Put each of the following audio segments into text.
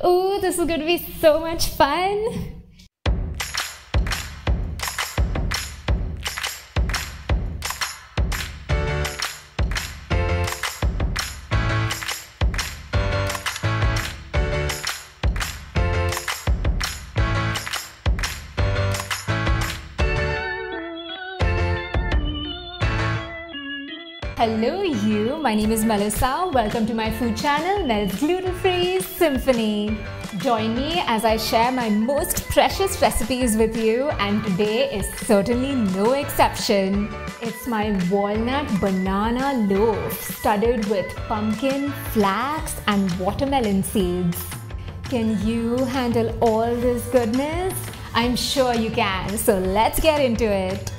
Ooh, this is going to be so much fun. Hello you, my name is Melissa. Welcome to my food channel, Mel's gluten-free Symphony. Join me as I share my most precious recipes with you, and today is certainly no exception. It's my walnut banana loaf studded with pumpkin, flax and watermelon seeds. Can you handle all this goodness? I'm sure you can, so let's get into it.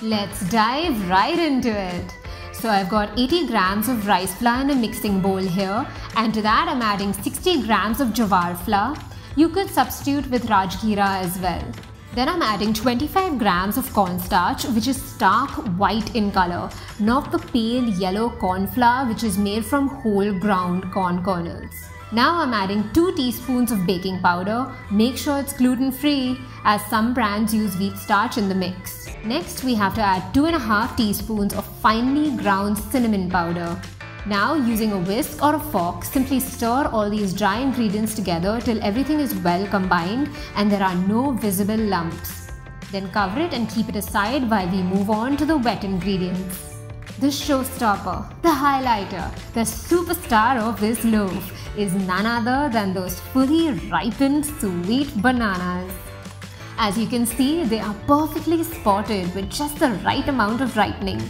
Let's dive right into it. So I've got 80 grams of rice flour in a mixing bowl here, and to that I'm adding 60 grams of jawar flour. You could substitute with rajgira as well. Then I'm adding 25 grams of cornstarch, which is stark white in color, not the pale yellow corn flour which is made from whole ground corn kernels. Now I'm adding 2 teaspoons of baking powder. Make sure it's gluten-free, as some brands use wheat starch in the mix. Next, we have to add 2.5 teaspoons of finely ground cinnamon powder. Now, using a whisk or a fork, simply stir all these dry ingredients together till everything is well combined and there are no visible lumps. Then cover it and keep it aside while we move on to the wet ingredients. The showstopper, the highlighter, the superstar of this loaf is none other than those fully ripened sweet bananas. As you can see, they are perfectly spotted with just the right amount of ripening.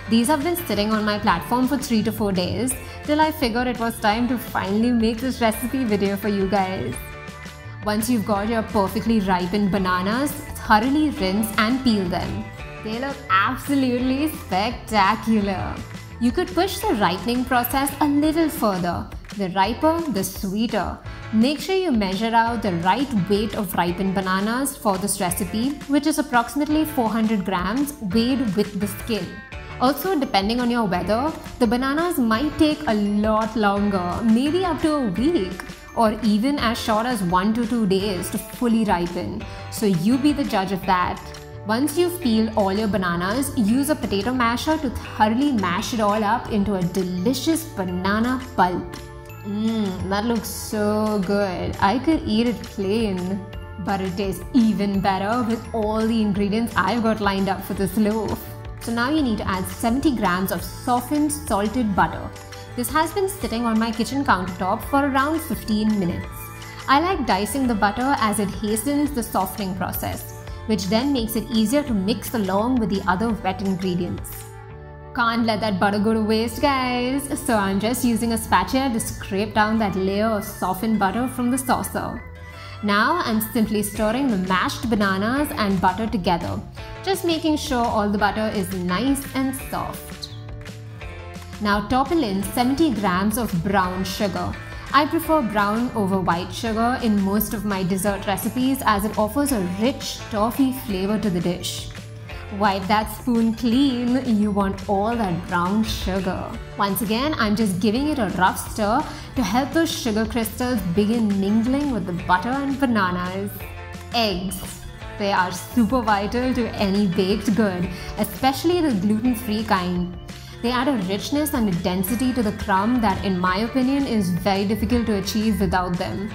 These have been sitting on my platform for 3 to 4 days till I figured it was time to finally make this recipe video for you guys. Once you've got your perfectly ripened bananas, thoroughly rinse and peel them. They look absolutely spectacular. You could push the ripening process a little further. The riper, the sweeter. Make sure you measure out the right weight of ripened bananas for this recipe, which is approximately 400 grams weighed with the skin. Also, depending on your weather, the bananas might take a lot longer, maybe up to a week, or even as short as 1 to 2 days to fully ripen. So you be the judge of that. Once you've peeled all your bananas, use a potato masher to thoroughly mash it all up into a delicious banana pulp. That looks so good. I could eat it plain, but it tastes even better with all the ingredients I've got lined up for this loaf. So now you need to add 70 grams of softened salted butter. This has been sitting on my kitchen countertop for around 15 minutes. I like dicing the butter as it hastens the softening process, which then makes it easier to mix along with the other wet ingredients. Can't let that butter go to waste, guys. So I'm just using a spatula to scrape down that layer of softened butter from the saucer. Now I'm simply stirring the mashed bananas and butter together, just making sure all the butter is nice and soft. Now topple in 70 grams of brown sugar. I prefer brown over white sugar in most of my dessert recipes as it offers a rich toffee flavor to the dish. Wipe that spoon clean, you want all that brown sugar. Once again, I'm just giving it a rough stir to help those sugar crystals begin mingling with the butter and bananas. Eggs. They are super vital to any baked good, especially the gluten-free kind. They add a richness and a density to the crumb that, in my opinion, is very difficult to achieve without them.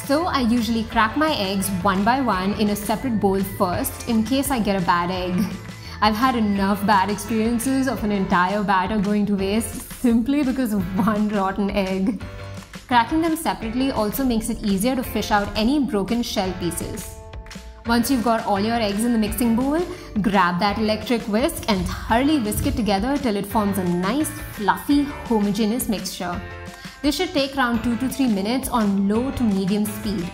So I usually crack my eggs one by one in a separate bowl first in case I get a bad egg. I've had enough bad experiences of an entire batter going to waste simply because of one rotten egg. Cracking them separately also makes it easier to fish out any broken shell pieces. Once you've got all your eggs in the mixing bowl, grab that electric whisk and thoroughly whisk it together till it forms a nice, fluffy, homogeneous mixture. This should take around 2 to 3 minutes on low to medium speed.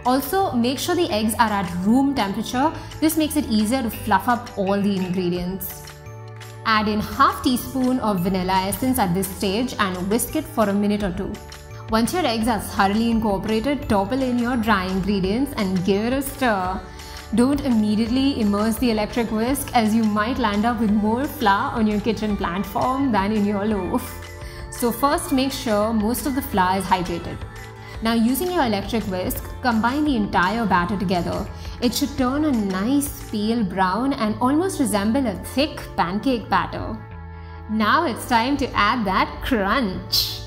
Also, make sure the eggs are at room temperature. This makes it easier to fluff up all the ingredients. Add in half teaspoon of vanilla essence at this stage and whisk it for a minute or two. Once your eggs are thoroughly incorporated, topple in your dry ingredients and give it a stir. Don't immediately immerse the electric whisk, as you might land up with more flour on your kitchen platform than in your loaf. So first, make sure most of the flour is hydrated. Now, using your electric whisk, combine the entire batter together. It should turn a nice pale brown and almost resemble a thick pancake batter. Now it's time to add that crunch.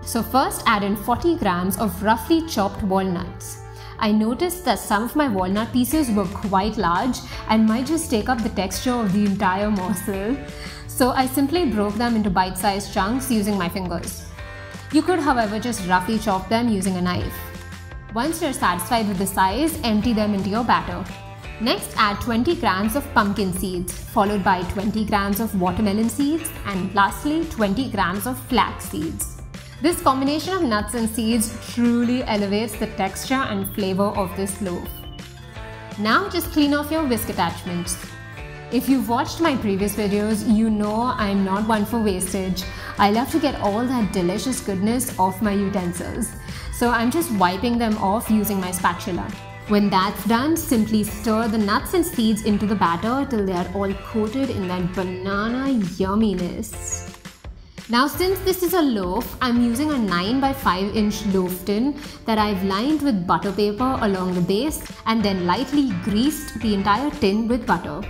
So first, add in 40 grams of roughly chopped walnuts. I noticed that some of my walnut pieces were quite large and might just take up the texture of the entire morsel. So I simply broke them into bite-sized chunks using my fingers. You could, however, just roughly chop them using a knife. Once you're satisfied with the size, empty them into your batter. Next, add 20 grams of pumpkin seeds, followed by 20 grams of watermelon seeds, and lastly 20 grams of flax seeds. This combination of nuts and seeds truly elevates the texture and flavor of this loaf. Now just clean off your whisk attachments. If you've watched my previous videos, you know I'm not one for wastage. I love to get all that delicious goodness off my utensils. So I'm just wiping them off using my spatula. When that's done, simply stir the nuts and seeds into the batter till they are all coated in that banana yumminess. Now, since this is a loaf, I'm using a 9 by 5 inch loaf tin that I've lined with butter paper along the base and then lightly greased the entire tin with butter.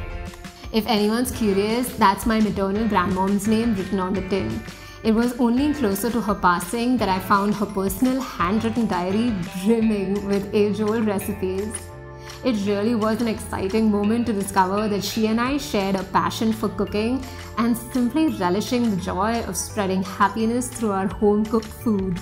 If anyone's curious, that's my maternal grandmom's name written on the tin. It was only closer to her passing that I found her personal handwritten diary brimming with age-old recipes. It really was an exciting moment to discover that she and I shared a passion for cooking and simply relishing the joy of spreading happiness through our home-cooked food.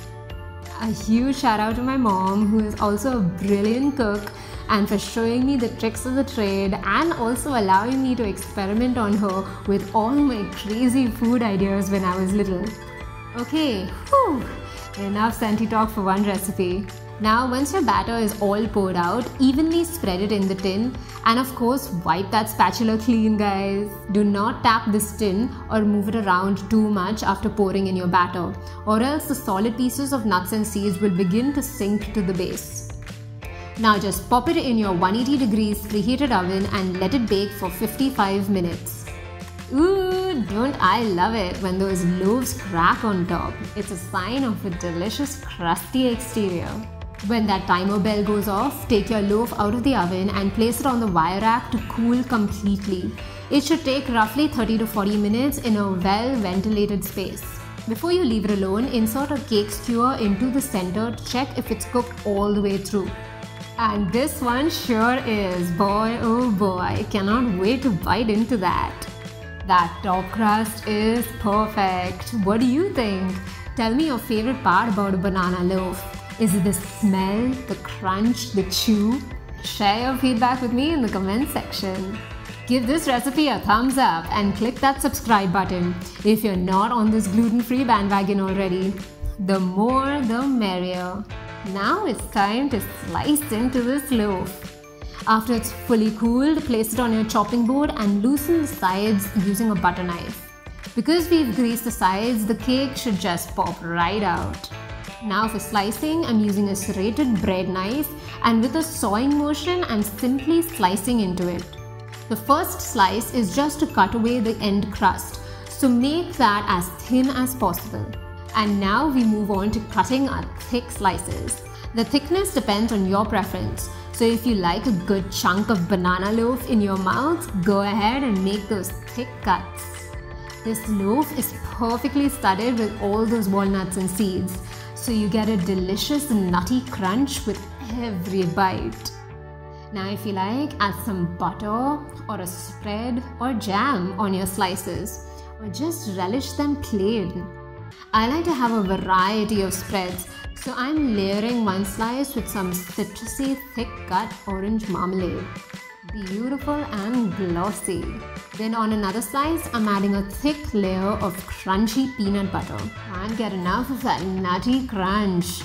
A huge shout out to my mom, who is also a brilliant cook, and for showing me the tricks of the trade and also allowing me to experiment on her with all my crazy food ideas when I was little. Okay, whew, enough Senti talk for one recipe. Now, once your batter is all poured out, evenly spread it in the tin, and of course wipe that spatula clean, guys. Do not tap this tin or move it around too much after pouring in your batter, or else the solid pieces of nuts and seeds will begin to sink to the base. Now just pop it in your 180 degrees preheated oven and let it bake for 55 minutes. Ooh, don't I love it when those loaves crack on top. It's a sign of a delicious crusty exterior. When that timer bell goes off, take your loaf out of the oven and place it on the wire rack to cool completely. It should take roughly 30 to 40 minutes in a well-ventilated space. Before you leave it alone, insert a cake skewer into the center to check if it's cooked all the way through. And this one sure is. Boy, oh boy, I cannot wait to bite into that. That top crust is perfect. What do you think? Tell me your favorite part about a banana loaf. Is it the smell, the crunch, the chew? Share your feedback with me in the comment section. Give this recipe a thumbs up and click that subscribe button if you're not on this gluten-free bandwagon already. The more the merrier. Now it's time to slice into this loaf. After it's fully cooled, place it on your chopping board and loosen the sides using a butter knife. Because we've greased the sides, the cake should just pop right out. Now for slicing, I'm using a serrated bread knife, and with a sawing motion, I'm simply slicing into it. The first slice is just to cut away the end crust, so make that as thin as possible. And now we move on to cutting our thick slices. The thickness depends on your preference, so if you like a good chunk of banana loaf in your mouth, go ahead and make those thick cuts. This loaf is perfectly studded with all those walnuts and seeds, so you get a delicious nutty crunch with every bite. Now if you like, add some butter or a spread or jam on your slices, or just relish them plain. I like to have a variety of spreads, so I'm layering one slice with some citrusy thick cut orange marmalade. Beautiful and glossy. Then on another slice, I'm adding a thick layer of crunchy peanut butter. Can't get enough of that nutty crunch.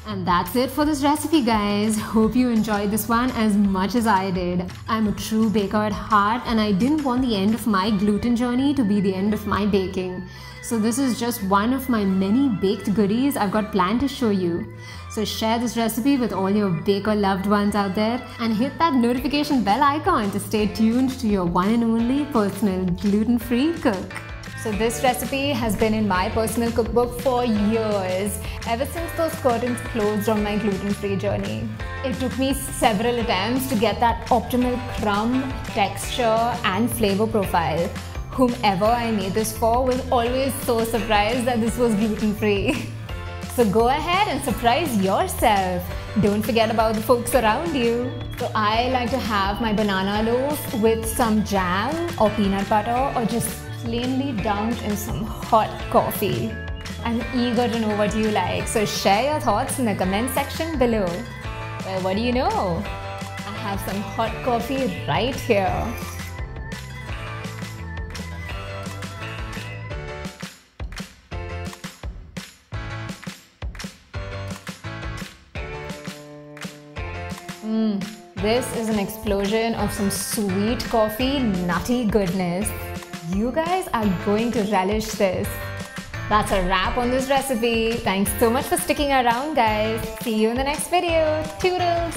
And that's it for this recipe, guys. Hope you enjoyed this one as much as I did. I'm a true baker at heart and I didn't want the end of my gluten journey to be the end of my baking. So this is just one of my many baked goodies I've got planned to show you. So share this recipe with all your baker loved ones out there and hit that notification bell icon to stay tuned to your one and only personal gluten-free cook. So this recipe has been in my personal cookbook for years, ever since those curtains closed on my gluten-free journey. It took me several attempts to get that optimal crumb, texture and flavor profile. Whomever I made this for was always so surprised that this was gluten-free. So go ahead and surprise yourself. Don't forget about the folks around you. So I like to have my banana loaf with some jam or peanut butter or just plainly dunked in some hot coffee. I'm eager to know what you like, so share your thoughts in the comment section below. Well, what do you know? I have some hot coffee right here. This is an explosion of some sweet coffee, nutty goodness. You guys are going to relish this. That's a wrap on this recipe. Thanks so much for sticking around, guys. See you in the next video. Toodles!